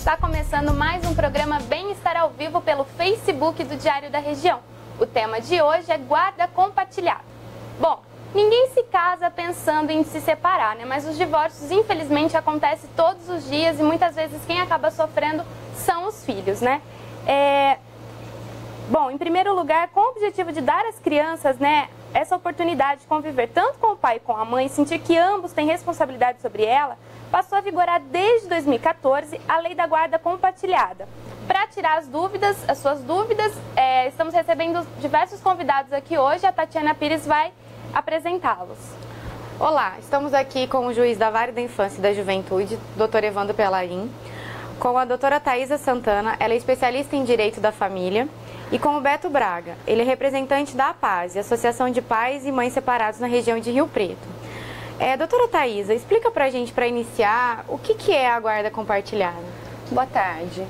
Está começando mais um programa Bem-Estar ao Vivo pelo Facebook do Diário da Região. O tema de hoje é guarda compartilhada. Bom, ninguém se casa pensando em se separar, né? Mas os divórcios, infelizmente, acontecem todos os dias e muitas vezes quem acaba sofrendo são os filhos, né? Bom, em primeiro lugar, com o objetivo de dar às crianças, né, essa oportunidade de conviver tanto com o pai e com a mãe, sentir que ambos têm responsabilidade sobre ela, passou a vigorar desde 2014 a Lei da Guarda Compartilhada. Para tirar as suas dúvidas, estamos recebendo diversos convidados aqui hoje. A Tatiana Pires vai apresentá-los. Olá, estamos aqui com o juiz da Vara da Infância e da Juventude, Dr. Evandro Pelarim, com a doutora Thaisa Santana, ela é especialista em Direito da Família, e com o Beto Braga, ele é representante da APASE, Associação de Pais e Mães Separados na região de Rio Preto. Doutora Thaisa, explica pra gente, para iniciar, o que é a guarda compartilhada? Boa tarde.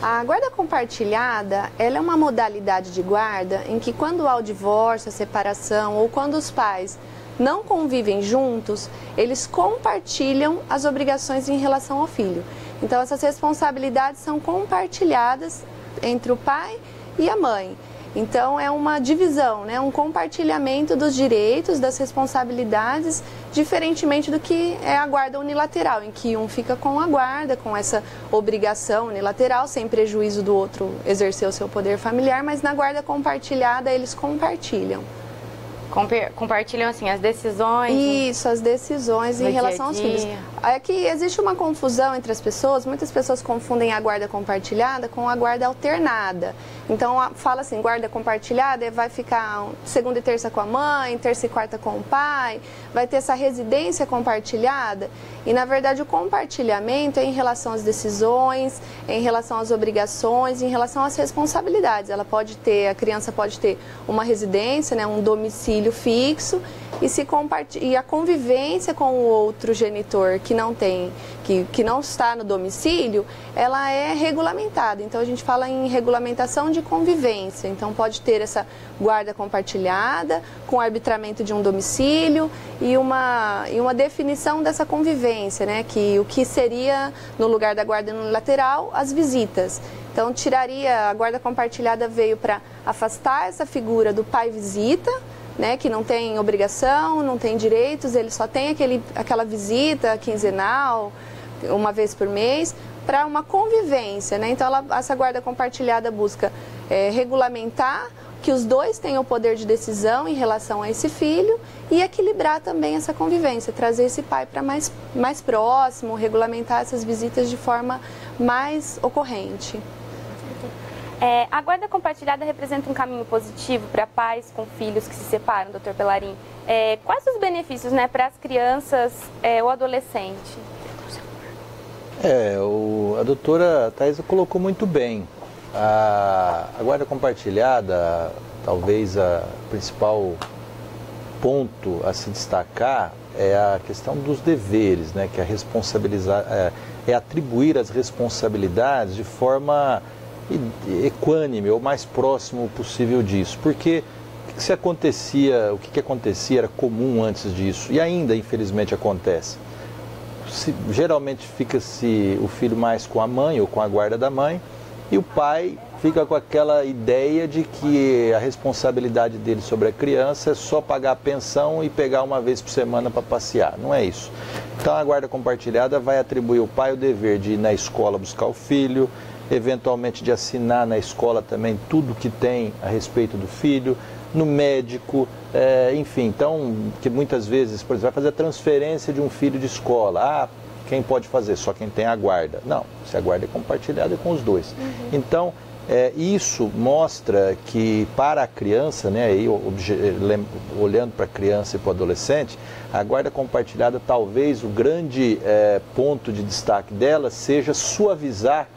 A guarda compartilhada, ela é uma modalidade de guarda em que quando há o divórcio, a separação ou quando os pais não convivem juntos, eles compartilham as obrigações em relação ao filho. Então essas responsabilidades são compartilhadas entre o pai e a mãe. Então é uma divisão, né? Um compartilhamento dos direitos, das responsabilidades, diferentemente do que é a guarda unilateral, em que um fica com a guarda, com essa obrigação unilateral, sem prejuízo do outro exercer o seu poder familiar, mas na guarda compartilhada eles compartilham. Compartilham, assim, as decisões? Isso, as decisões em relação aos filhos. É que existe uma confusão entre as pessoas, muitas pessoas confundem a guarda compartilhada com a guarda alternada. Então, fala assim, guarda compartilhada vai ficar segunda e terça com a mãe, terça e quarta com o pai, vai ter essa residência compartilhada. E, na verdade, o compartilhamento é em relação às decisões, em relação às obrigações, em relação às responsabilidades. A criança pode ter uma residência, né, um domicílio fixo, e a convivência com o outro genitor que não está no domicílio, ela é regulamentada. Então a gente fala em regulamentação de convivência. Então pode ter essa guarda compartilhada com arbitramento de um domicílio e uma definição dessa convivência, né? Que o que seria no lugar da guarda unilateral, as visitas. Então a guarda compartilhada veio para afastar essa figura do pai visita, né, que não tem obrigação, não tem direitos, ele só tem aquela visita quinzenal, uma vez por mês, para uma convivência, né? Então essa guarda compartilhada busca regulamentar que os dois tenham o poder de decisão em relação a esse filho e equilibrar também essa convivência, trazer esse pai para mais próximo, regulamentar essas visitas de forma mais ocorrente. A guarda compartilhada representa um caminho positivo para pais com filhos que se separam, Dr. Pelarim. Quais os benefícios, né, para as crianças ou adolescente? A doutora Thaisa colocou muito bem. A guarda compartilhada, talvez o principal ponto a se destacar é a questão dos deveres, né, que é atribuir as responsabilidades de forma equânime, ou mais próximo possível disso, porque o que acontecia era comum antes disso, e ainda infelizmente acontece. Geralmente fica-se o filho mais com a mãe ou com a guarda da mãe, e o pai fica com aquela ideia de que a responsabilidade dele sobre a criança é só pagar a pensão e pegar uma vez por semana para passear. Não é isso. Então a guarda compartilhada vai atribuir ao pai o dever de ir na escola buscar o filho, eventualmente de assinar na escola também tudo que tem a respeito do filho, no médico, enfim. Então, que muitas vezes, por exemplo, vai fazer a transferência de um filho de escola. Quem pode fazer? Só quem tem a guarda. Não, se a guarda é compartilhada é com os dois. Então, isso mostra que para a criança, né, aí, olhando para a criança e para o adolescente, a guarda compartilhada, talvez o grande ponto de destaque dela seja suavizar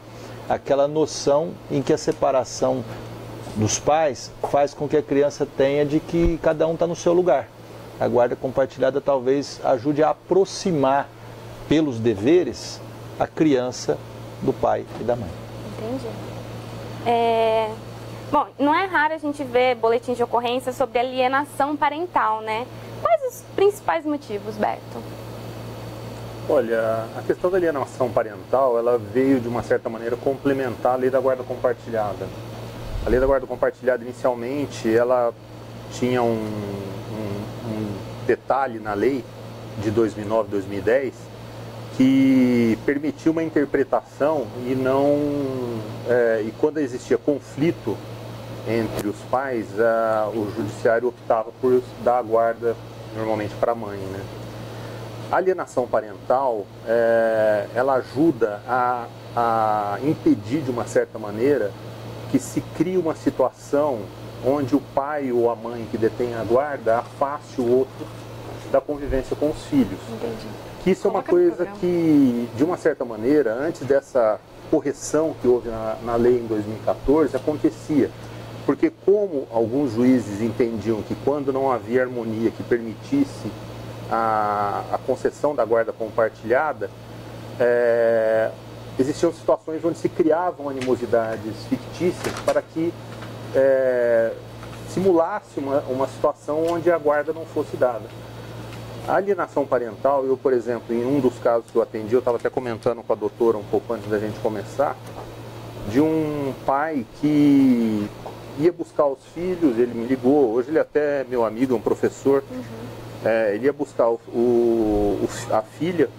aquela noção em que a separação dos pais faz com que a criança tenha de que cada um está no seu lugar. A guarda compartilhada talvez ajude a aproximar, pelos deveres, a criança do pai e da mãe. Entendi. Bom, não é raro a gente ver boletins de ocorrência sobre alienação parental, né? Quais os principais motivos, Beto? Olha, a questão da alienação parental, ela veio de uma certa maneira complementar a lei da guarda compartilhada. A lei da guarda compartilhada, inicialmente, ela tinha um detalhe na lei de 2009, 2010, que permitia uma interpretação e quando existia conflito entre os pais, o judiciário optava por dar a guarda normalmente para a mãe, né? A alienação parental, ela ajuda a impedir de uma certa maneira que se crie uma situação onde o pai ou a mãe que detém a guarda afaste o outro da convivência com os filhos. Entendi. Que isso é uma coisa que, de uma certa maneira, antes dessa correção que houve na lei em 2014, acontecia. Porque como alguns juízes entendiam que quando não havia harmonia que permitisse a concessão da guarda compartilhada, existiam situações onde se criavam animosidades fictícias para que simulasse uma situação onde a guarda não fosse dada. A alienação parental, eu, por exemplo, em um dos casos que eu atendi, eu estava até comentando com a doutora um pouco antes da gente começar, de um pai que ia buscar os filhos, ele me ligou, hoje ele é até meu amigo, é um professor, ele ia buscar a filha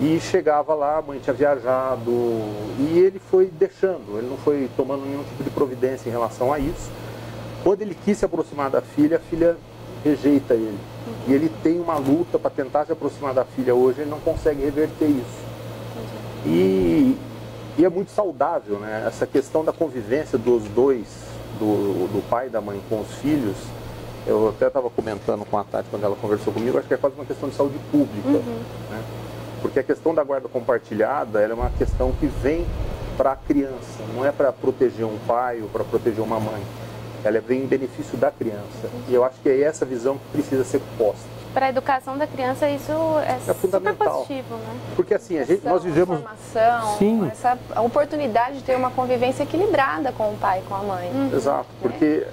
e chegava lá, a mãe tinha viajado e ele foi deixando, ele não foi tomando nenhum tipo de providência em relação a isso. Quando ele quis se aproximar da filha, a filha rejeita ele. E ele tem uma luta para tentar se aproximar da filha hoje, ele não consegue reverter isso. E é muito saudável, né? Essa questão da convivência dos dois, do pai e da mãe com os filhos. Eu até estava comentando com a Tati quando ela conversou comigo, acho que é quase uma questão de saúde pública, né? Porque a questão da guarda compartilhada, ela é uma questão que vem para a criança, não é para proteger um pai ou para proteger uma mãe. Ela vem em benefício da criança. E eu acho que é essa visão que precisa ser posta. Para a educação da criança, isso é fundamental. Super positivo, né? Porque assim, nós vivemos... Sim. Essa oportunidade de ter uma convivência equilibrada com o pai e com a mãe. Exato, porque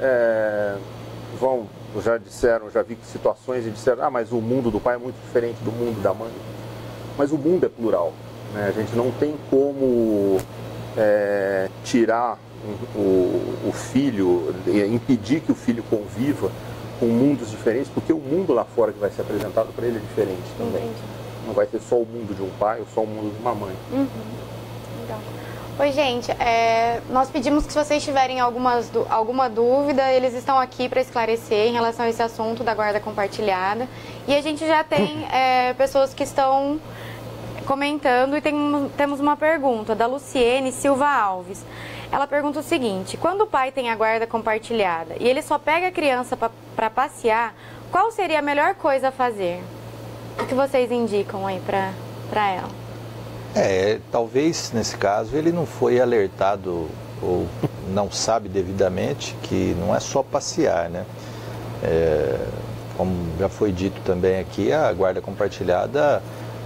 já vi situações e disseram, mas o mundo do pai é muito diferente do mundo da mãe. Mas o mundo é plural, né? A gente não tem como tirar o filho, impedir que o filho conviva com mundos diferentes, porque o mundo lá fora que vai ser apresentado para ele é diferente também. Entendi. Não vai ser só o mundo de um pai ou só o mundo de uma mãe. Legal. Oi, gente, nós pedimos que se vocês tiverem alguma dúvida, eles estão aqui para esclarecer em relação a esse assunto da guarda compartilhada. E a gente já tem pessoas que estão comentando e temos uma pergunta da Luciene Silva Alves. Ela pergunta o seguinte: quando o pai tem a guarda compartilhada e ele só pega a criança para passear, qual seria a melhor coisa a fazer? O que vocês indicam aí para ela? Talvez nesse caso ele não foi alertado ou não sabe devidamente que não é só passear, né? Como já foi dito também aqui, a guarda compartilhada,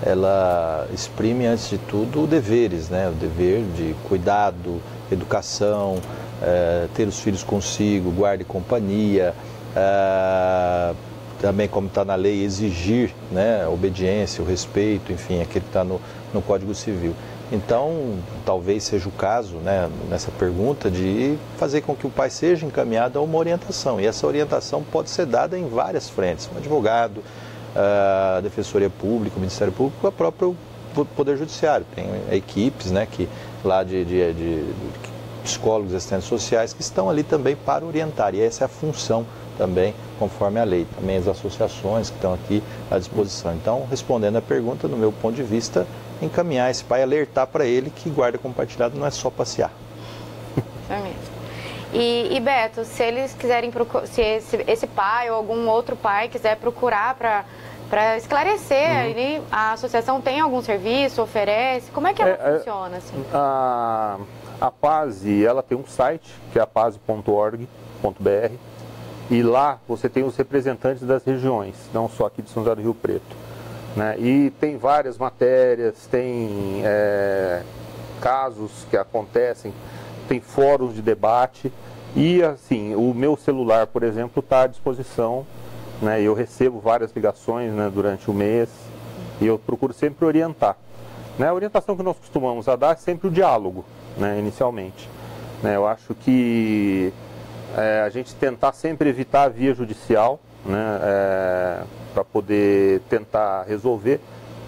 ela exprime antes de tudo deveres, né? O dever de cuidado, educação, ter os filhos consigo, guarda e companhia, também, como está na lei, exigir, né, a obediência, o respeito, enfim, aquilo que está no Código Civil. Então, talvez seja o caso, né, nessa pergunta, de fazer com que o pai seja encaminhado a uma orientação. E essa orientação pode ser dada em várias frentes: um advogado, a Defensoria Pública, o Ministério Público, o próprio Poder Judiciário. Tem equipes, né, lá de psicólogos, assistentes sociais, que estão ali também para orientar. E essa é a função também, conforme a lei. Também as associações que estão aqui à disposição. Então, respondendo à pergunta, no meu ponto de vista, encaminhar esse pai, alertar para ele que guarda compartilhada não é só passear. É mesmo. E Beto, se eles quiserem, se esse pai ou algum outro pai quiser procurar para esclarecer, a associação tem algum serviço, oferece? Como é que ela funciona? Assim? A PASE, ela tem um site, que é apase.org.br, e lá você tem os representantes das regiões, não só aqui de São José do Rio Preto, né? E tem várias matérias, tem casos que acontecem, tem fóruns de debate, e assim, o meu celular, por exemplo, está à disposição, né? Eu recebo várias ligações, né, durante o mês, E eu procuro sempre orientar. Né? A orientação que nós costumamos a dar é sempre o diálogo, né, inicialmente. Né? Eu acho que a gente tentar sempre evitar a via judicial, né, para poder tentar resolver,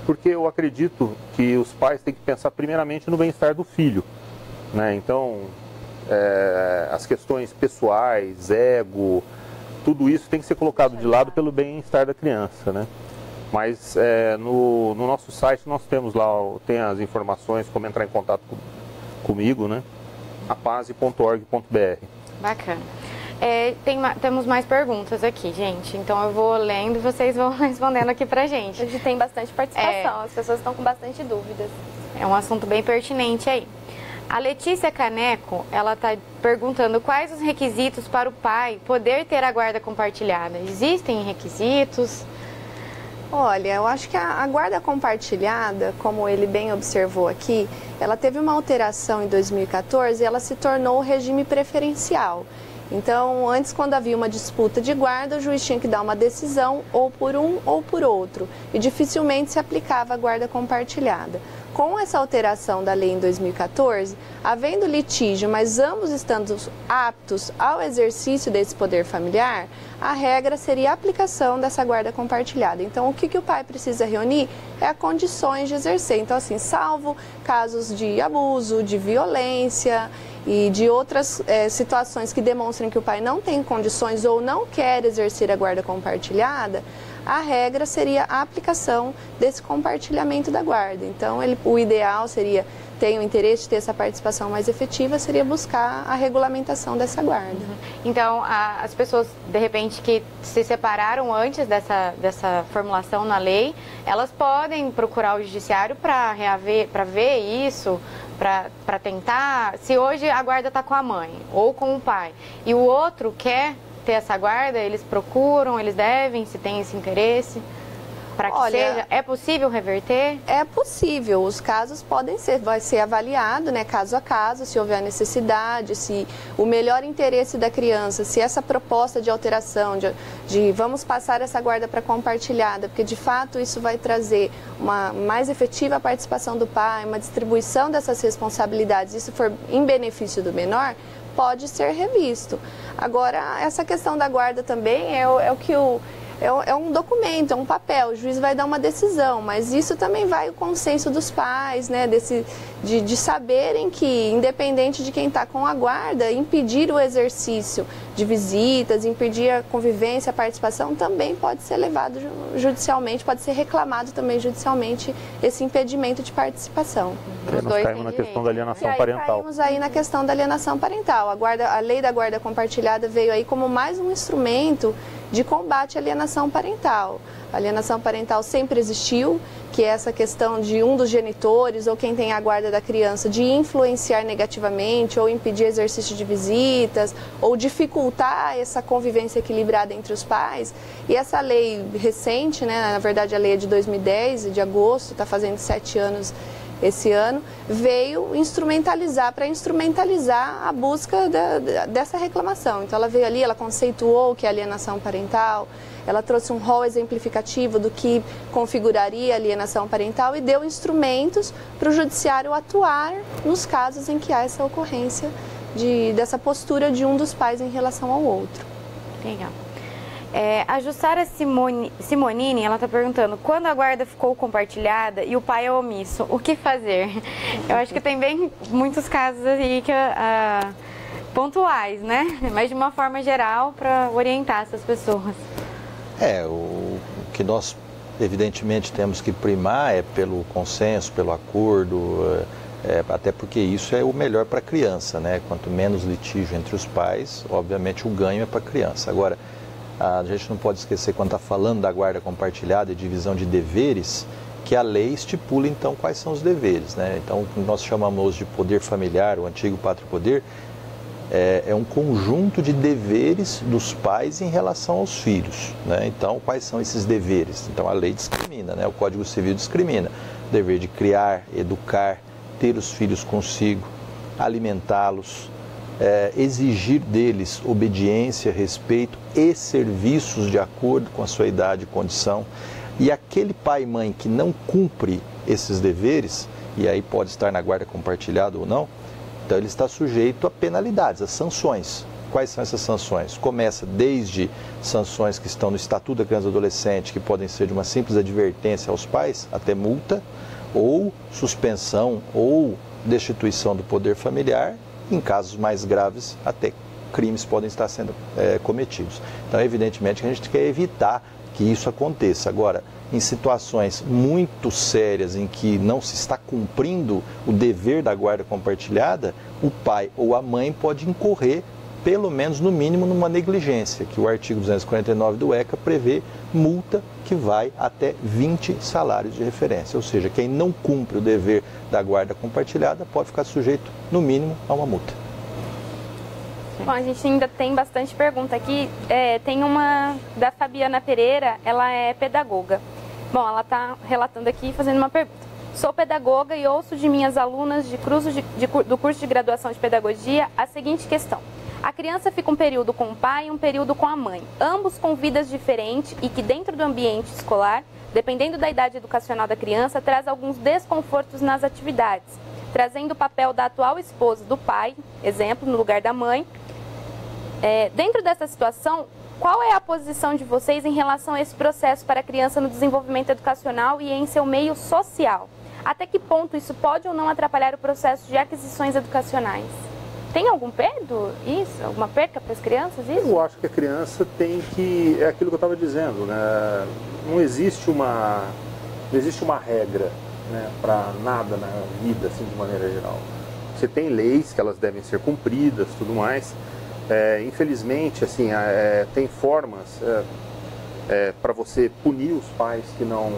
porque eu acredito que os pais têm que pensar primeiramente no bem-estar do filho. Né? Então, as questões pessoais, ego, tudo isso tem que ser colocado de lado pelo bem-estar da criança. Né? Mas no nosso site nós temos lá, tem as informações, como entrar em contato comigo, né? apase.org.br. Bacana. Temos mais perguntas aqui, gente. Então eu vou lendo e vocês vão respondendo aqui pra gente. Hoje tem bastante participação, as pessoas estão com bastante dúvidas. É um assunto bem pertinente aí. A Letícia Caneco, ela está perguntando quais os requisitos para o pai poder ter a guarda compartilhada. Existem requisitos? Olha, eu acho que a guarda compartilhada, como ele bem observou aqui, ela teve uma alteração em 2014 e ela se tornou o regime preferencial. Então, antes, quando havia uma disputa de guarda, o juiz tinha que dar uma decisão ou por um ou por outro, e dificilmente se aplicava a guarda compartilhada. Com essa alteração da lei em 2014, havendo litígio, mas ambos estando aptos ao exercício desse poder familiar, a regra seria a aplicação dessa guarda compartilhada. Então, o que o pai precisa reunir é as condições de exercer. Então, assim, salvo casos de abuso, de violência e de outras situações que demonstrem que o pai não tem condições ou não quer exercer a guarda compartilhada, a regra seria a aplicação desse compartilhamento da guarda. Então, o ideal seria, tem o interesse de ter essa participação mais efetiva, seria buscar a regulamentação dessa guarda. Então, as pessoas, de repente, que se separaram antes dessa formulação na lei, elas podem procurar o judiciário para ver isso, para tentar, se hoje a guarda está com a mãe ou com o pai, e o outro quer ter essa guarda, eles procuram, eles devem, se tem esse interesse, para que seja, é possível reverter? É possível, os casos vai ser avaliado, né, caso a caso, se houver necessidade, se o melhor interesse da criança, se essa proposta de alteração, de vamos passar essa guarda para compartilhada, porque de fato isso vai trazer uma mais efetiva participação do pai, uma distribuição dessas responsabilidades, isso for em benefício do menor, pode ser revisto. Agora, essa questão da guarda também é um documento, é um papel, o juiz vai dar uma decisão, mas isso também vai o consenso dos pais, né, de saberem que, independente de quem está com a guarda, impedir o exercício de visitas, impedir a convivência, a participação, também pode ser levado judicialmente, pode ser reclamado também judicialmente esse impedimento de participação. Nós caímos na questão da alienação parental. Caímos aí na questão da alienação parental. A lei da guarda compartilhada veio aí como mais um instrumento de combate à alienação parental. A alienação parental sempre existiu, que é essa questão de um dos genitores ou quem tem a guarda da criança de influenciar negativamente ou impedir exercício de visitas ou dificultar essa convivência equilibrada entre os pais. E essa lei recente, né, na verdade a lei é de 2010, de agosto, está fazendo 7 anos esse ano, veio para instrumentalizar a busca dessa reclamação. Então ela veio ali, ela conceituou o que é alienação parental, ela trouxe um rol exemplificativo do que configuraria a alienação parental e deu instrumentos para o judiciário atuar nos casos em que há essa ocorrência dessa postura de um dos pais em relação ao outro. Legal. A Jussara Simonini, ela está perguntando, quando a guarda ficou compartilhada e o pai é omisso, o que fazer? Eu acho que tem muitos casos aí pontuais, né? Mas de uma forma geral para orientar essas pessoas. O que nós evidentemente temos que primar é pelo consenso, pelo acordo, até porque isso é o melhor para a criança, né? Quanto menos litígio entre os pais, obviamente o ganho é para a criança. Agora, a gente não pode esquecer, quando está falando da guarda compartilhada e divisão de deveres, que a lei estipula então quais são os deveres, né? Então, o que nós chamamos de poder familiar, o antigo pátrio-poder, é um conjunto de deveres dos pais em relação aos filhos, né? Então, quais são esses deveres? Então, a lei discrimina, né? O Código Civil discrimina o dever de criar, educar, ter os filhos consigo, alimentá-los, exigir deles obediência, respeito e serviços de acordo com a sua idade e condição, E aquele pai e mãe que não cumpre esses deveres, e aí pode estar na guarda compartilhada ou não, então ele está sujeito a penalidades, a sanções. Quais são essas sanções? Começa desde sanções que estão no Estatuto da Criança e do Adolescente, que podem ser de uma simples advertência aos pais, até multa, ou suspensão ou destituição do poder familiar, em casos mais graves, até crimes podem estar sendo cometidos. Então, evidentemente, que a gente quer evitar que isso aconteça. Agora, em situações muito sérias em que não se está cumprindo o dever da guarda compartilhada, o pai ou a mãe pode incorrer, pelo menos no mínimo, numa negligência, que o artigo 249 do ECA prevê multa que vai até 20 salários de referência. Ou seja, quem não cumpre o dever da guarda compartilhada pode ficar sujeito, no mínimo, a uma multa. Bom, a gente ainda tem bastante pergunta aqui. Tem uma da Fabiana Pereira, ela é pedagoga. Bom, ela está relatando aqui, fazendo uma pergunta. Sou pedagoga e ouço de minhas alunas do curso de graduação de pedagogia a seguinte questão. A criança fica um período com o pai e um período com a mãe, ambos com vidas diferentes e que dentro do ambiente escolar, dependendo da idade educacional da criança, traz alguns desconfortos nas atividades, trazendo o papel da atual esposa do pai, exemplo, no lugar da mãe. Dentro dessa situação, qual é a posição de vocês em relação a esse processo para a criança no desenvolvimento educacional e em seu meio social? Até que ponto isso pode ou não atrapalhar o processo de aquisições educacionais? Tem algum perda isso? Alguma perca para as crianças isso? Eu acho que a criança tem que... É aquilo que eu estava dizendo, né? Não existe uma regra, né, para nada na vida, assim, de maneira geral. Você tem leis que elas devem ser cumpridas, tudo mais. Infelizmente, assim, tem formas para você punir os pais que não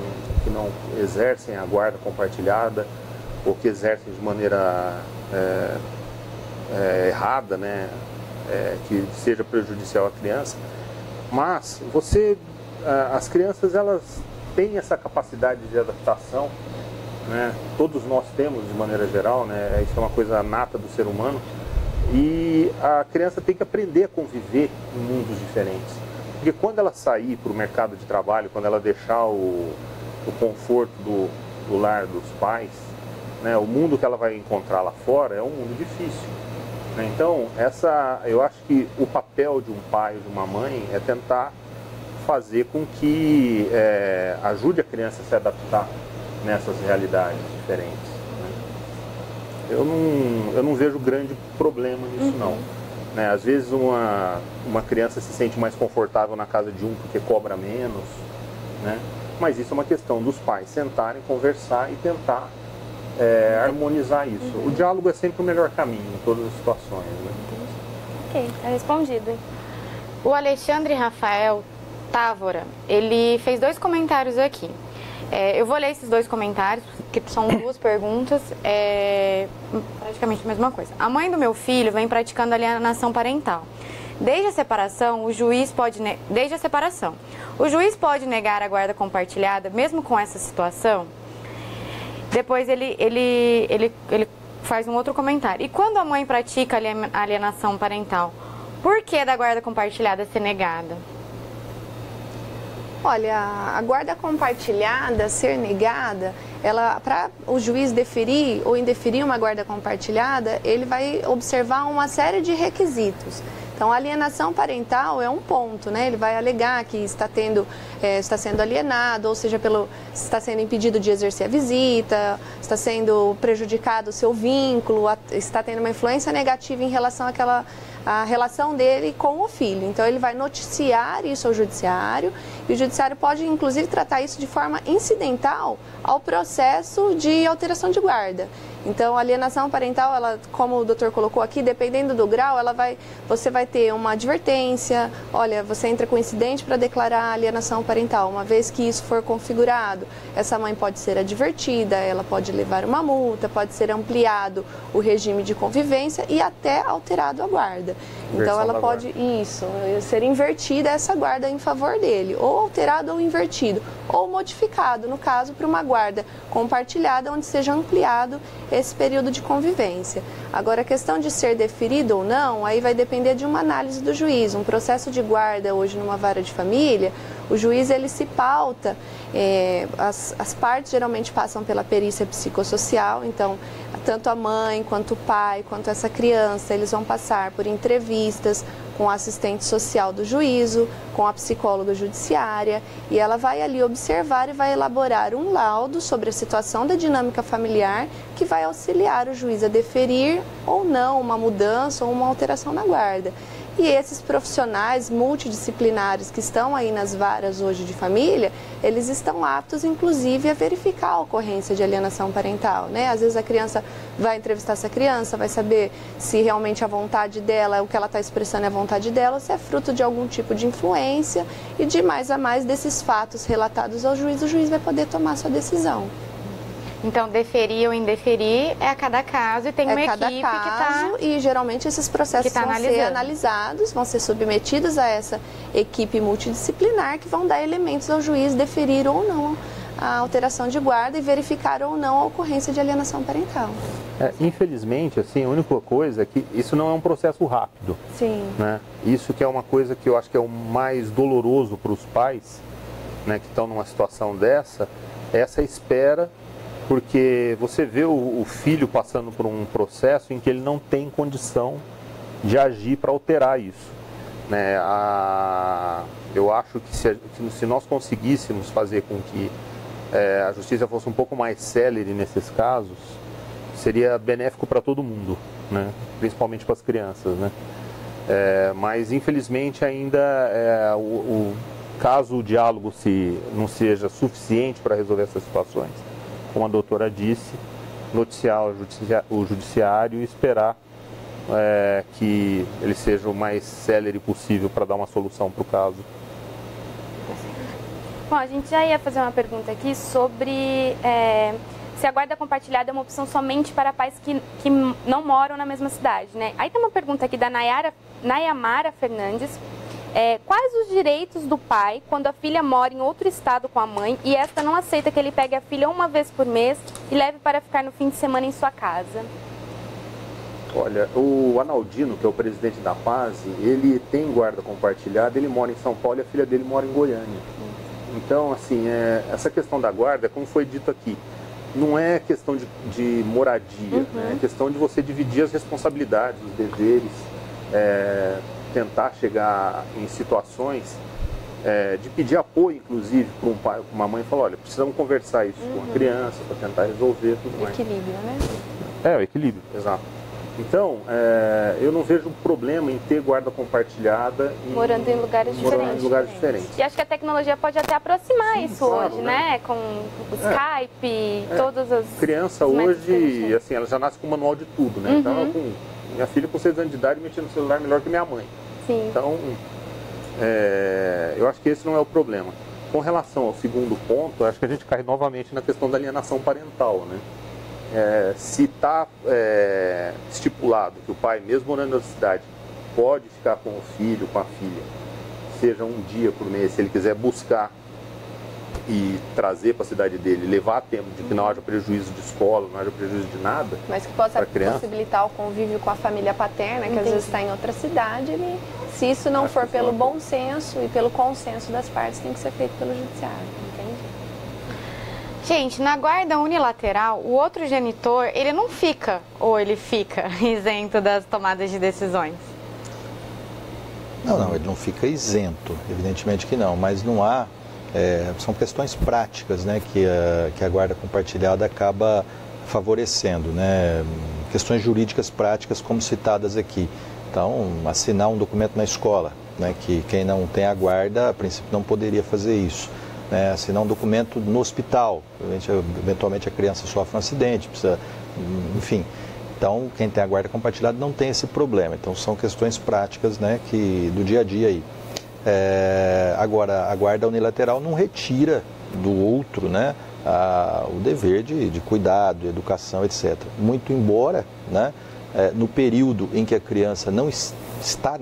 exercem a guarda compartilhada ou que exercem de maneira errada, né, que seja prejudicial à criança. Mas as crianças, elas têm essa capacidade de adaptação, né? Todos nós temos de maneira geral, né? Isso é uma coisa nata do ser humano. E a criança tem que aprender a conviver em mundos diferentes. Porque quando ela sair para o mercado de trabalho, quando ela deixar o conforto do lar dos pais, né, o mundo que ela vai encontrar lá fora é um mundo difícil. Né? Então, eu acho que o papel de um pai ou de uma mãe é tentar fazer com que ajude a criança a se adaptar nessas realidades diferentes. Eu não vejo grande problema nisso, não. Né? Às vezes uma criança se sente mais confortável na casa de um porque cobra menos, né? Mas isso é uma questão dos pais sentarem, conversar e tentar harmonizar isso. O diálogo é sempre o melhor caminho em todas as situações. Né? Ok, está respondido. O Alexandre Rafael Távora, ele fez 2 comentários aqui. Eu vou ler esses 2 comentários, que são 2 perguntas, praticamente a mesma coisa. A mãe do meu filho vem praticando alienação parental. Desde a separação, o juiz pode negar a guarda compartilhada, mesmo com essa situação? Depois ele faz um outro comentário. E quando a mãe pratica alienação parental, por que da guarda compartilhada ser negada? Olha, a guarda compartilhada ser negada, para o juiz deferir ou indeferir uma guarda compartilhada, ele vai observar uma série de requisitos. Então, a alienação parental é um ponto, né? Ele vai alegar que está sendo alienado, ou seja, está sendo impedido de exercer a visita, está sendo prejudicado o seu vínculo, está tendo uma influência negativa em relação à relação dele com o filho. Então, ele vai noticiar isso ao judiciário e o judiciário pode, inclusive, tratar isso de forma incidental ao processo de alteração de guarda. Então, a alienação parental, como o doutor colocou aqui, dependendo do grau, você vai ter uma advertência, olha, você entra com incidente para declarar a alienação parental. Uma vez que isso for configurado, essa mãe pode ser advertida, ela pode levar uma multa, pode ser ampliado o regime de convivência e até alterado a guarda. Então, ela pode, ser invertida essa guarda em favor dele, ou alterado ou invertido, ou modificado, no caso, para uma guarda compartilhada, onde seja ampliado esse período de convivência. Agora, a questão de ser deferido ou não, aí vai depender de uma análise do juiz. Um processo de guarda hoje numa vara de família, o juiz ele se pauta, as partes geralmente passam pela perícia psicossocial, então tanto a mãe, quanto o pai, quanto essa criança, eles vão passar por entrevistas com a assistente social do juízo, com a psicóloga judiciária, e ela vai ali observar e vai elaborar um laudo sobre a situação da dinâmica familiar que vai auxiliar o juiz a deferir ou não uma mudança ou uma alteração na guarda. E esses profissionais multidisciplinares que estão aí nas varas hoje de família, eles estão aptos, inclusive, a verificar a ocorrência de alienação parental, né? Às vezes a criança vai entrevistar essa criança, vai saber se realmente a vontade dela, o que ela está expressando é a vontade dela, ou se é fruto de algum tipo de influência, e de mais a mais desses fatos relatados ao juiz, o juiz vai poder tomar sua decisão. Então, deferir ou indeferir é a cada caso e tem uma equipe que está... E geralmente esses processos vão ser analisados, vão ser submetidos a essa equipe multidisciplinar que vão dar elementos ao juiz deferir ou não a alteração de guarda e verificar ou não a ocorrência de alienação parental. Infelizmente, assim, a única coisa é que isso não é um processo rápido. Sim. Né? Isso que é uma coisa que eu acho que é o mais doloroso para os pais, né, que estão numa situação dessa, essa espera. Porque você vê o filho passando por um processo em que ele não tem condição de agir para alterar isso. Né? Eu acho que se nós conseguíssemos fazer com que a justiça fosse um pouco mais célere nesses casos, seria benéfico para todo mundo, né? Principalmente para as crianças. Né? Mas, infelizmente, ainda caso o diálogo não seja suficiente para resolver essas situações, como a doutora disse, noticiar o judiciário e esperar que ele seja o mais célere possível para dar uma solução para o caso. Bom, a gente já ia fazer uma pergunta aqui sobre se a guarda compartilhada é uma opção somente para pais que não moram na mesma cidade, né? Aí tem uma pergunta aqui da Nayamara Fernandes. Quais os direitos do pai quando a filha mora em outro estado com a mãe e esta não aceita que ele pegue a filha uma vez por mês e leve para ficar no fim de semana em sua casa? Olha, o Analdino, que é o presidente da PASE, ele tem guarda compartilhada, ele mora em São Paulo e a filha dele mora em Goiânia. Então, assim, essa questão da guarda, como foi dito aqui, não é questão de moradia, né? É questão de você dividir as responsabilidades, os deveres, tentar chegar em situações de pedir apoio, inclusive, para um pai, para uma mãe, e falar, olha, precisamos conversar isso com a criança para tentar resolver tudo mais. Equilíbrio, né? O equilíbrio, exato. Então, eu não vejo problema em ter guarda compartilhada morando em lugares diferentes. E acho que a tecnologia pode até aproximar isso claro, hoje, né? Com o Skype, todas as... Criança hoje, assim, ela já nasce com o manual de tudo, né? Então, minha filha com 6 anos de idade mexendo no celular melhor que minha mãe. Sim. Então, eu acho que esse não é o problema. Com relação ao segundo ponto, acho que a gente cai novamente na questão da alienação parental, né? Se está estipulado que o pai, mesmo morando na cidade, pode ficar com o filho, com a filha, seja um dia por mês, se ele quiser buscar e trazer para a cidade dele, levar a tempo de que não haja prejuízo de escola, não haja prejuízo de nada. Mas que possa possibilitar o convívio com a família paterna, que às vezes está em outra cidade, se isso não for pelo bom senso e pelo consenso das partes, tem que ser feito pelo judiciário, entende? Gente, na guarda unilateral, o outro genitor, ele não fica, ou ele fica isento das tomadas de decisões? Não, ele não fica isento, evidentemente que não, mas não há, são questões práticas, né, que a guarda compartilhada acaba favorecendo, né, questões jurídicas práticas como citadas aqui. Então, assinar um documento na escola, né, que quem não tem a guarda, a princípio, não poderia fazer isso. Assinar um documento no hospital, eventualmente a criança sofre um acidente, precisa, enfim. Então, quem tem a guarda compartilhada não tem esse problema. Então, são questões práticas, né, do dia a dia aí. Agora, a guarda unilateral não retira do outro, né, o dever de cuidado, educação, etc. Muito embora, né, no período em que a criança não está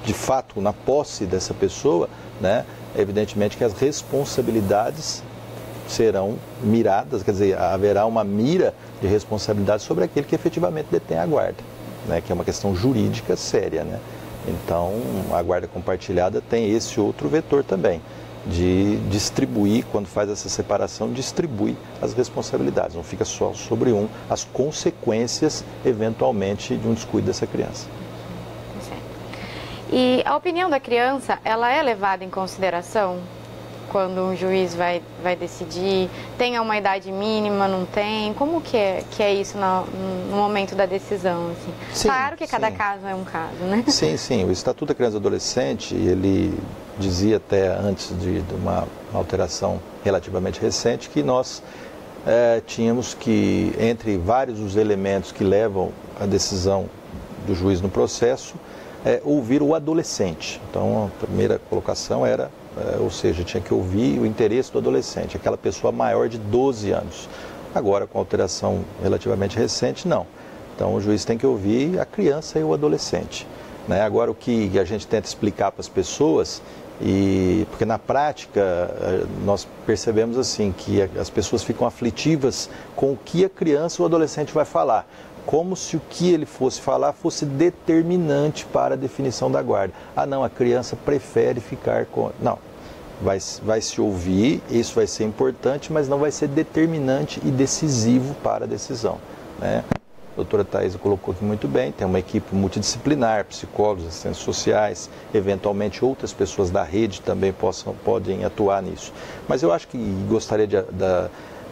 de fato na posse dessa pessoa, né, evidentemente que as responsabilidades serão miradas, quer dizer, haverá uma mira de responsabilidade sobre aquele que efetivamente detém a guarda, né, que é uma questão jurídica séria, né? Então, a guarda compartilhada tem esse outro vetor também, de distribuir, quando faz essa separação, distribui as responsabilidades, não fica só sobre um, as consequências, eventualmente, de um descuido dessa criança. E a opinião da criança, ela é levada em consideração quando um juiz vai decidir? Tem uma idade mínima, não tem? Como que é isso no momento da decisão? Assim? Sim, claro que cada sim. caso é um caso, né? Sim, sim. O Estatuto da Criança e do Adolescente, ele dizia até antes de uma alteração relativamente recente, que nós tínhamos que, entre vários os elementos que levam a decisão do juiz no processo, ouvir o adolescente. Então, a primeira colocação era, ou seja, tinha que ouvir o interesse do adolescente, aquela pessoa maior de 12 anos. Agora, com a alteração relativamente recente, não. Então, o juiz tem que ouvir a criança e o adolescente, né? Agora, o que a gente tenta explicar para as pessoas, porque na prática nós percebemos assim, que as pessoas ficam aflitivas com o que a criança ou o adolescente vai falar, como se o que ele fosse falar fosse determinante para a definição da guarda. Ah, não, a criança prefere ficar com... Não, vai se ouvir, isso vai ser importante, mas não vai ser determinante e decisivo para a decisão, né? A doutora Thaisa colocou aqui muito bem, tem uma equipe multidisciplinar, psicólogos, assistentes sociais, eventualmente outras pessoas da rede também podem atuar nisso. Mas eu acho que gostaria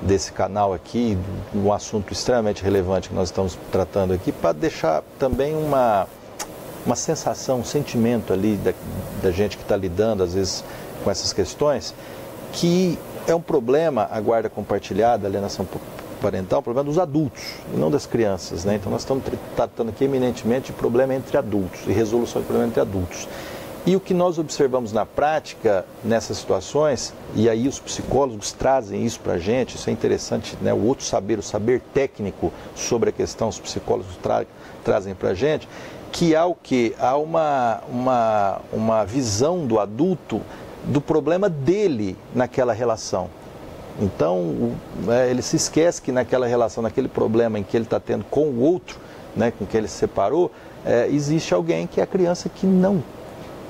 desse canal aqui, um assunto extremamente relevante que nós estamos tratando aqui, para deixar também uma sensação, um sentimento ali da gente que está lidando, às vezes, com essas questões, que é um problema, a guarda compartilhada, a alienação parental, um problema dos adultos, e não das crianças, né? Então nós estamos tratando aqui eminentemente de problema entre adultos, e resolução de problema entre adultos. E o que nós observamos na prática, nessas situações, e aí os psicólogos trazem isso para a gente, isso é interessante, né? O outro saber, o saber técnico sobre a questão, os psicólogos trazem para a gente, que há o quê? Há uma visão do adulto do problema dele naquela relação. Então, ele se esquece que naquela relação, naquele problema em que ele está tendo com o outro, né, com quem ele se separou, existe alguém que é a criança que não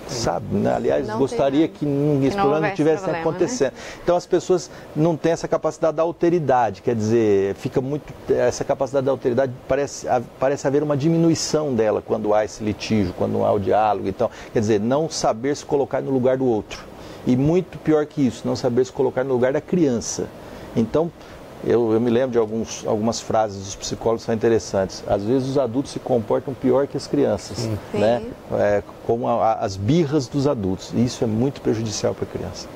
sabe, né? Aliás, não gostaria que esse problema não estivesse acontecendo. Né? Então, as pessoas não têm essa capacidade da alteridade, quer dizer, fica muito... Essa capacidade da alteridade parece haver uma diminuição dela quando há esse litígio, quando não há o diálogo. Então, quer dizer, não saber se colocar no lugar do outro. E muito pior que isso, não saber se colocar no lugar da criança. Então, eu me lembro de algumas frases dos psicólogos que são interessantes. Às vezes os adultos se comportam pior que as crianças, né? Como as birras dos adultos. E isso é muito prejudicial para a criança.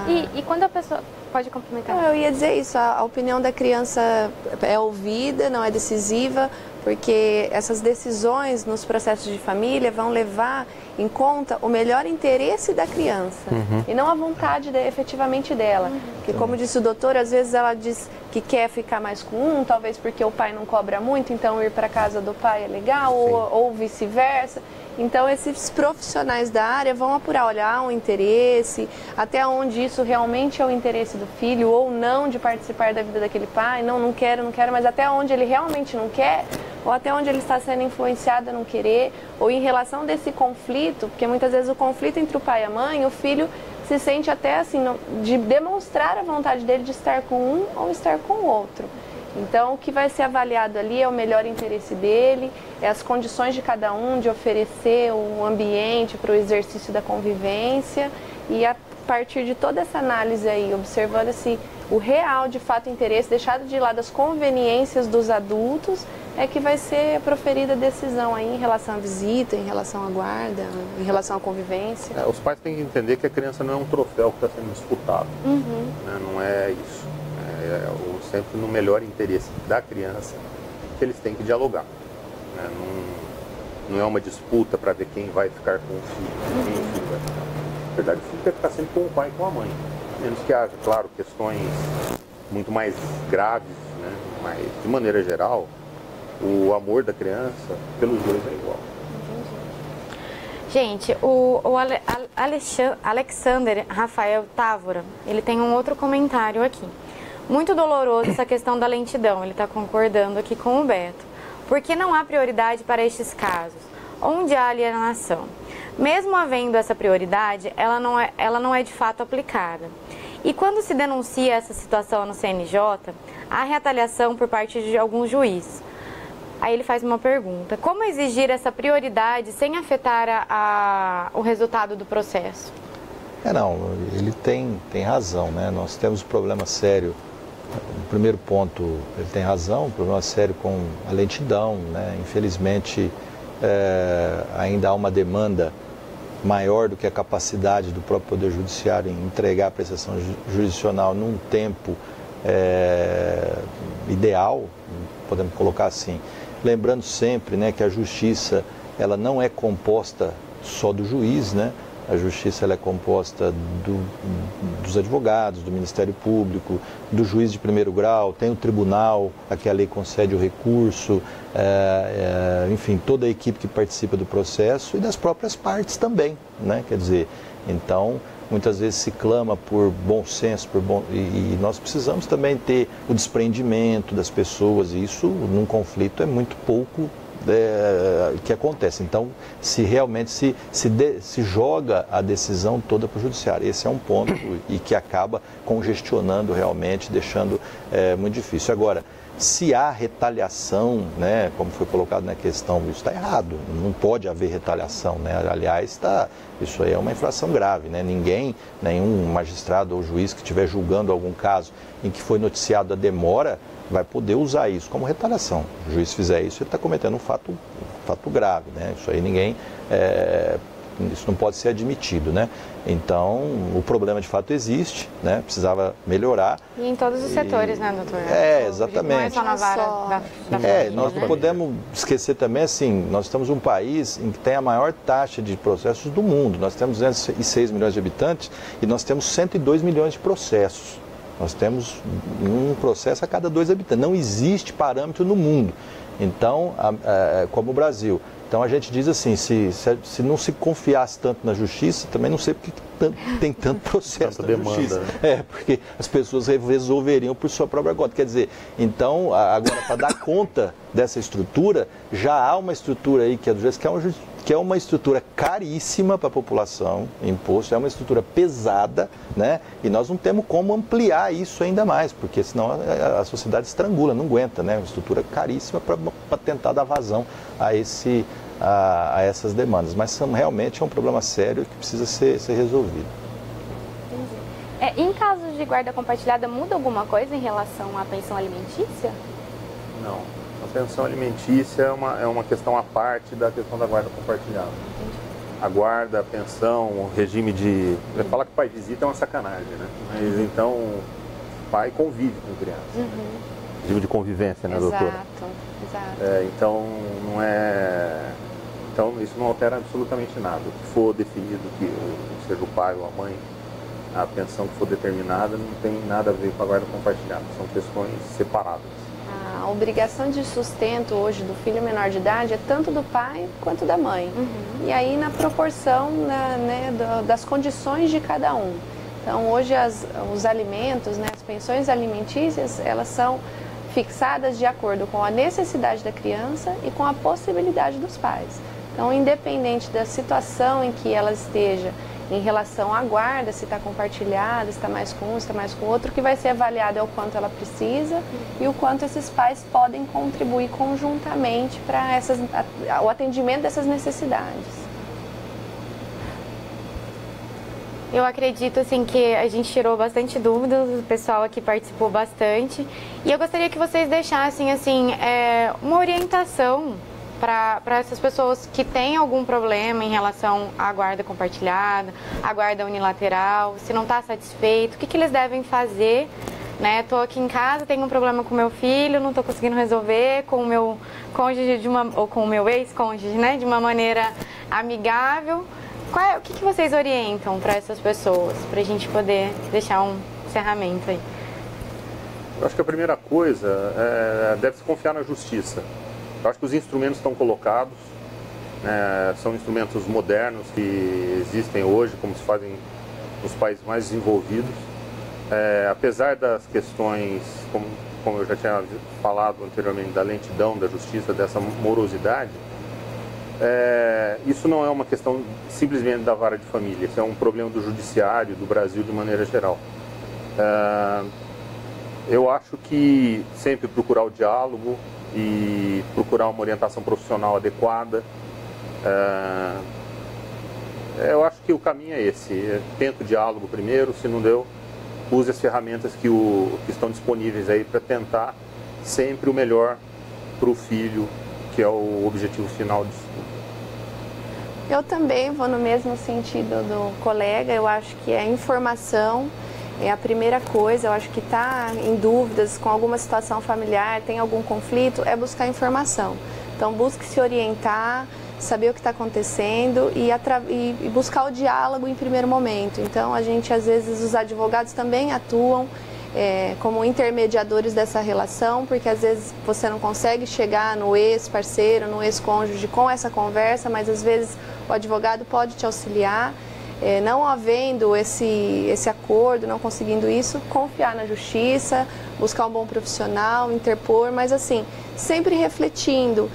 Entendi. E quando a pessoa... Pode complementar. Eu ia dizer isso, a opinião da criança é ouvida, não é decisiva, porque essas decisões nos processos de família vão levar em conta o melhor interesse da criança e não a vontade efetivamente dela. Porque, como disse o doutor, às vezes ela diz que quer ficar mais com um, talvez porque o pai não cobra muito, então ir para casa do pai é legal, ou vice-versa. Então, esses profissionais da área vão apurar, olha, há um interesse, até onde isso realmente é o interesse do filho ou não de participar da vida daquele pai, não quero, mas até onde ele realmente não quer, ou até onde ele está sendo influenciado a não querer, ou em relação desse conflito, porque muitas vezes o conflito entre o pai e a mãe, o filho se sente até assim, de demonstrar a vontade dele de estar com um ou estar com o outro. Então, o que vai ser avaliado ali é o melhor interesse dele, é as condições de cada um de oferecer um ambiente para o exercício da convivência e a partir de toda essa análise aí, observando o real, de fato, interesse, deixado de lado as conveniências dos adultos, é que vai ser proferida a decisão aí em relação à visita, em relação à guarda, em relação à convivência. Os pais têm que entender que a criança não é um troféu que está sendo disputado, né? Não é isso. Sempre no melhor interesse da criança que eles têm que dialogar, né? Não é uma disputa para ver quem vai ficar com o filho, quem o filho vai ficar. Na verdade, o filho quer ficar sempre com o pai e com a mãe, a menos que haja, claro, questões muito mais graves, né? Mas, de maneira geral, o amor da criança pelos dois é igual. Gente, o Alexander Rafael Távora, ele tem um outro comentário aqui. Muito doloroso essa questão da lentidão, ele está concordando aqui com o Beto. Por que não há prioridade para estes casos, onde há alienação? Mesmo havendo essa prioridade, ela não é de fato aplicada. E quando se denuncia essa situação no CNJ, há retaliação por parte de alguns juízes. Aí ele faz uma pergunta: como exigir essa prioridade sem afetar o resultado do processo? Não, ele tem razão, né? Nós temos um problema sério. No primeiro ponto, ele tem razão, um problema sério com a lentidão, né? Infelizmente, ainda há uma demanda maior do que a capacidade do próprio Poder Judiciário em entregar a prestação jurisdicional num tempo ideal, podemos colocar assim. Lembrando sempre, né, que a justiça ela não é composta só do juiz, né? A justiça ela é composta dos advogados, do Ministério Público, do juiz de primeiro grau, tem o tribunal, a que a lei concede o recurso, enfim, toda a equipe que participa do processo e das próprias partes também, né? Quer dizer, então, muitas vezes se clama por bom senso, e nós precisamos também ter o desprendimento das pessoas, e isso num conflito é muito pouco que acontece. Então, se realmente se joga a decisão toda para o judiciário. Esse é um ponto e que acaba congestionando realmente, deixando muito difícil. Agora, se há retaliação, né, como foi colocado na questão, isso está errado, não pode haver retaliação, né? Aliás, isso aí é uma infração grave, né? Nenhum magistrado ou juiz que estiver julgando algum caso em que foi noticiado a demora, vai poder usar isso como retaliação. O juiz fizer isso, ele está cometendo um fato grave, né? Isso aí isso não pode ser admitido, né? Então, o problema de fato existe, né? Precisava melhorar. E em todos os setores, né, doutor? Exatamente. Não é só na vara da família, nós não podemos esquecer também, assim, nós estamos um país em que tem a maior taxa de processos do mundo. Nós temos 206 milhões de habitantes e nós temos 102 milhões de processos. Nós temos um processo a cada 2 habitantes. Não existe parâmetro no mundo. Então, como o Brasil. Então a gente diz assim, se não se confiasse tanto na justiça, também não sei porque tem tanto processo na justiça. Porque as pessoas resolveriam por sua própria conta. Quer dizer, então, agora para dar conta dessa estrutura, já há uma estrutura aí que é do juiz, que é uma estrutura caríssima para a população, imposto, é uma estrutura pesada, né? E nós não temos como ampliar isso ainda mais, porque senão a sociedade estrangula, não aguenta, né? Uma estrutura caríssima para tentar dar vazão a essas demandas. Mas realmente é um problema sério que precisa ser resolvido. Entendi. Em casos de guarda compartilhada, muda alguma coisa em relação à pensão alimentícia? Não. A pensão alimentícia é uma questão à parte da questão da guarda compartilhada. A guarda, a pensão, o regime de... Falar que o pai visita é uma sacanagem, né? Mas então, o pai convive com criança. Regime de convivência, né, doutora? Exato. Então, não é... Então, isso não altera absolutamente nada. O que for definido, que seja o pai ou a mãe, a pensão que for determinada, não tem nada a ver com a guarda compartilhada. São questões separadas. A obrigação de sustento hoje do filho menor de idade é tanto do pai quanto da mãe. E aí na proporção das condições de cada um. Então hoje os alimentos, as pensões alimentícias, elas são fixadas de acordo com a necessidade da criança e com a possibilidade dos pais. Então, independente da situação em que ela esteja em relação à guarda, se está compartilhada, se está mais com um, se está mais com outro, o que vai ser avaliado é o quanto ela precisa e o quanto esses pais podem contribuir conjuntamente para o atendimento dessas necessidades. Eu acredito assim que a gente tirou bastante dúvidas, o pessoal aqui participou bastante e eu gostaria que vocês deixassem assim uma orientação para essas pessoas que têm algum problema em relação à guarda compartilhada, à guarda unilateral, se não está satisfeito, o que eles devem fazer, né? Estou aqui em casa, tenho um problema com meu filho, não estou conseguindo resolver com o meu cônjuge ou com o meu ex-cônjuge, né? De uma maneira amigável. O que vocês orientam para essas pessoas, para a gente poder deixar um encerramento aí? Eu acho que a primeira coisa deve-se confiar na justiça. Eu acho que os instrumentos estão colocados, São instrumentos modernos que existem hoje, como se fazem nos países mais desenvolvidos. Apesar das questões, como eu já tinha falado anteriormente, da lentidão da justiça, dessa morosidade, isso não é uma questão simplesmente da vara de família, isso é um problema do judiciário, do Brasil de maneira geral. Eu acho que sempre procurar o diálogo e procurar uma orientação profissional adequada. Eu acho que o caminho é esse. Tenta o diálogo primeiro, se não deu, use as ferramentas que estão disponíveis aí para tentar sempre o melhor para o filho, que é o objetivo final disso tudo. Eu também vou no mesmo sentido do colega. Eu acho que a informação é a primeira coisa. Eu acho que está em dúvidas com alguma situação familiar, tem algum conflito, é buscar informação. Então busque se orientar, saber o que está acontecendo e buscar o diálogo em primeiro momento. Então, às vezes, os advogados também atuam como intermediadores dessa relação, porque às vezes você não consegue chegar no ex-parceiro, no ex-cônjuge com essa conversa, mas às vezes o advogado pode te auxiliar. Não havendo esse acordo, não conseguindo isso, confiar na justiça, buscar um bom profissional, interpor, mas assim, sempre refletindo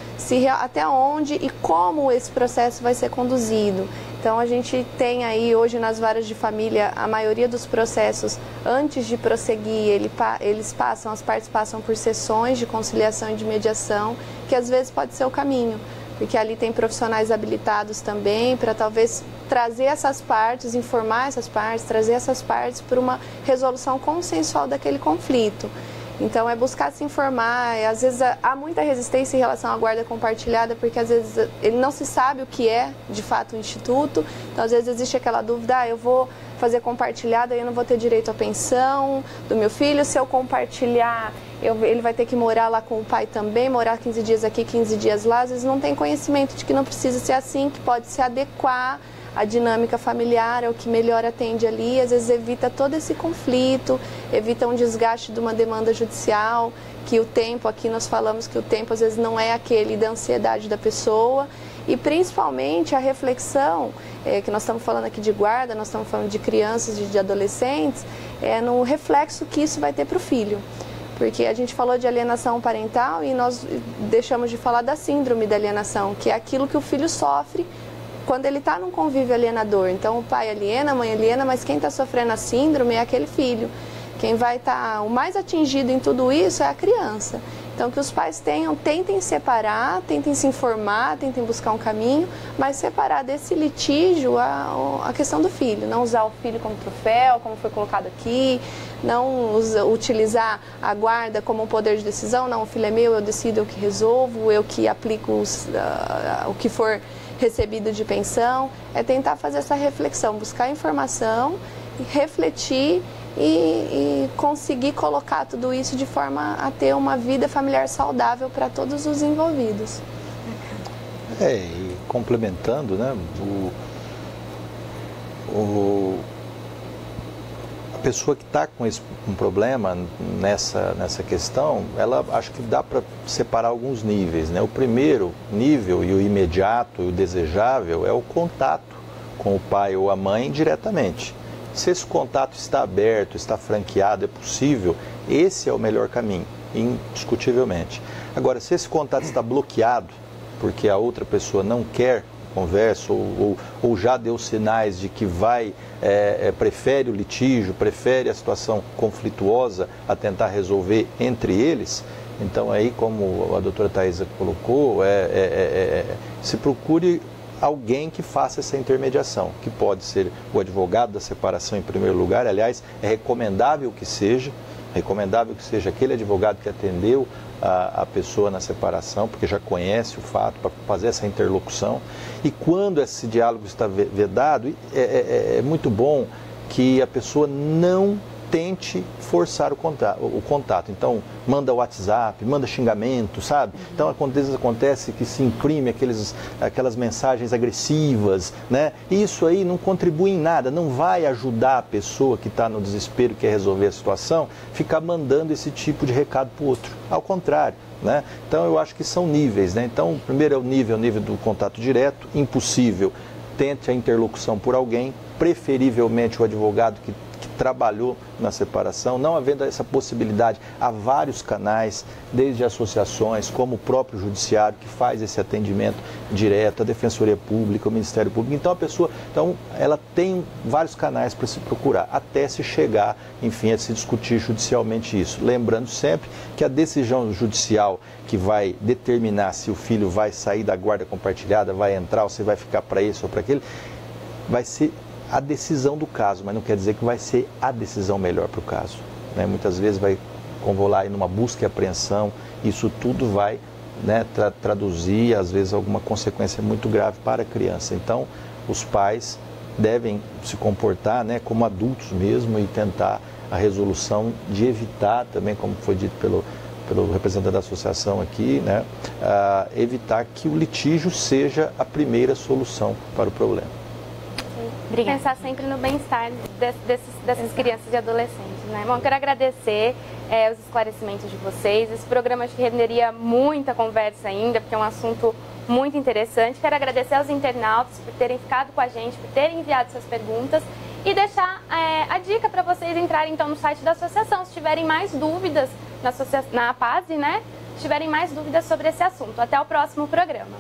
até onde e como esse processo vai ser conduzido. Então a gente tem aí hoje nas varas de família, a maioria dos processos, antes de prosseguir, as partes passam por sessões de conciliação e de mediação, que às vezes pode ser o caminho, porque ali tem profissionais habilitados também para talvez trazer essas partes, informar essas partes, trazer essas partes para uma resolução consensual daquele conflito. Então, é buscar se informar. Às vezes há muita resistência em relação à guarda compartilhada, porque às vezes ele não se sabe o que é, de fato, o instituto. Então, às vezes existe aquela dúvida, eu vou fazer compartilhada e eu não vou ter direito à pensão do meu filho. Se eu compartilhar, ele vai ter que morar lá com o pai também, morar 15 dias aqui, 15 dias lá. Às vezes não tem conhecimento de que não precisa ser assim, que pode se adequar à dinâmica familiar, é o que melhor atende ali. Às vezes evita todo esse conflito, evita um desgaste de uma demanda judicial, que o tempo, aqui nós falamos que o tempo às vezes não é aquele da ansiedade da pessoa. E principalmente a reflexão, que nós estamos falando aqui de guarda, nós estamos falando de crianças e de adolescentes, no reflexo que isso vai ter para o filho. Porque a gente falou de alienação parental e nós deixamos de falar da síndrome da alienação, que é aquilo que o filho sofre quando ele está num convívio alienador. Então o pai aliena, a mãe aliena, mas quem está sofrendo a síndrome é aquele filho. Quem vai estar o mais atingido em tudo isso é a criança. Então que os pais tentem separar, tentem se informar, tentem buscar um caminho, mas separar desse litígio a questão do filho. Não usar o filho como troféu, como foi colocado aqui, não utilizar a guarda como um poder de decisão. Não, o filho é meu, eu decido, eu que resolvo, eu que aplico o que for recebido de pensão. É tentar fazer essa reflexão, buscar informação, refletir e conseguir colocar tudo isso de forma a ter uma vida familiar saudável para todos os envolvidos. E complementando, né, a pessoa que está com um problema nessa questão, ela acho que dá para separar alguns níveis, né? O primeiro nível e o imediato e o desejável é o contato com o pai ou a mãe diretamente. Se esse contato está aberto, está franqueado, é possível, esse é o melhor caminho, indiscutivelmente. Agora, se esse contato está bloqueado, porque a outra pessoa não quer conversa ou já deu sinais de que prefere o litígio, prefere a situação conflituosa a tentar resolver entre eles, então aí, como a doutora Thaisa colocou, se procure alguém que faça essa intermediação, que pode ser o advogado da separação em primeiro lugar. Aliás, é recomendável que seja aquele advogado que atendeu a pessoa na separação, porque já conhece o fato, para fazer essa interlocução. E quando esse diálogo está vedado, é muito bom que a pessoa não tente forçar o contato. Então, manda WhatsApp, manda xingamento, sabe? Então, às vezes acontece que se imprime aquelas mensagens agressivas, né? E isso aí não contribui em nada, não vai ajudar a pessoa que está no desespero, que quer resolver a situação, ficar mandando esse tipo de recado para o outro. Ao contrário, né? Então, eu acho que são níveis, né? Então, primeiro é o nível do contato direto, impossível. Tente a interlocução por alguém, preferivelmente o advogado que trabalhou na separação. Não havendo essa possibilidade, há vários canais, desde associações, como o próprio judiciário, que faz esse atendimento direto, a Defensoria Pública, o Ministério Público. Então, a pessoa, ela tem vários canais para se procurar, até se chegar, enfim, a se discutir judicialmente isso. Lembrando sempre que a decisão judicial que vai determinar se o filho vai sair da guarda compartilhada, vai entrar, ou se vai ficar para esse ou para aquele, vai ser a decisão do caso, mas não quer dizer que vai ser a decisão melhor para o caso, né? Muitas vezes vai convolar aí numa busca e apreensão, isso tudo vai, né, traduzir, às vezes, alguma consequência muito grave para a criança. Então, os pais devem se comportar, né, como adultos mesmo e tentar a resolução, de evitar também, como foi dito pelo representante da associação aqui, né, evitar que o litígio seja a primeira solução para o problema. Obrigada. Pensar sempre no bem-estar dessas crianças e adolescentes, né? Bom, quero agradecer os esclarecimentos de vocês. Esse programa acho que renderia muita conversa ainda, porque é um assunto muito interessante. Quero agradecer aos internautas por terem ficado com a gente, por terem enviado suas perguntas e deixar a dica para vocês entrarem então no site da associação, se tiverem mais dúvidas na APASE, né? Se tiverem mais dúvidas sobre esse assunto. Até o próximo programa.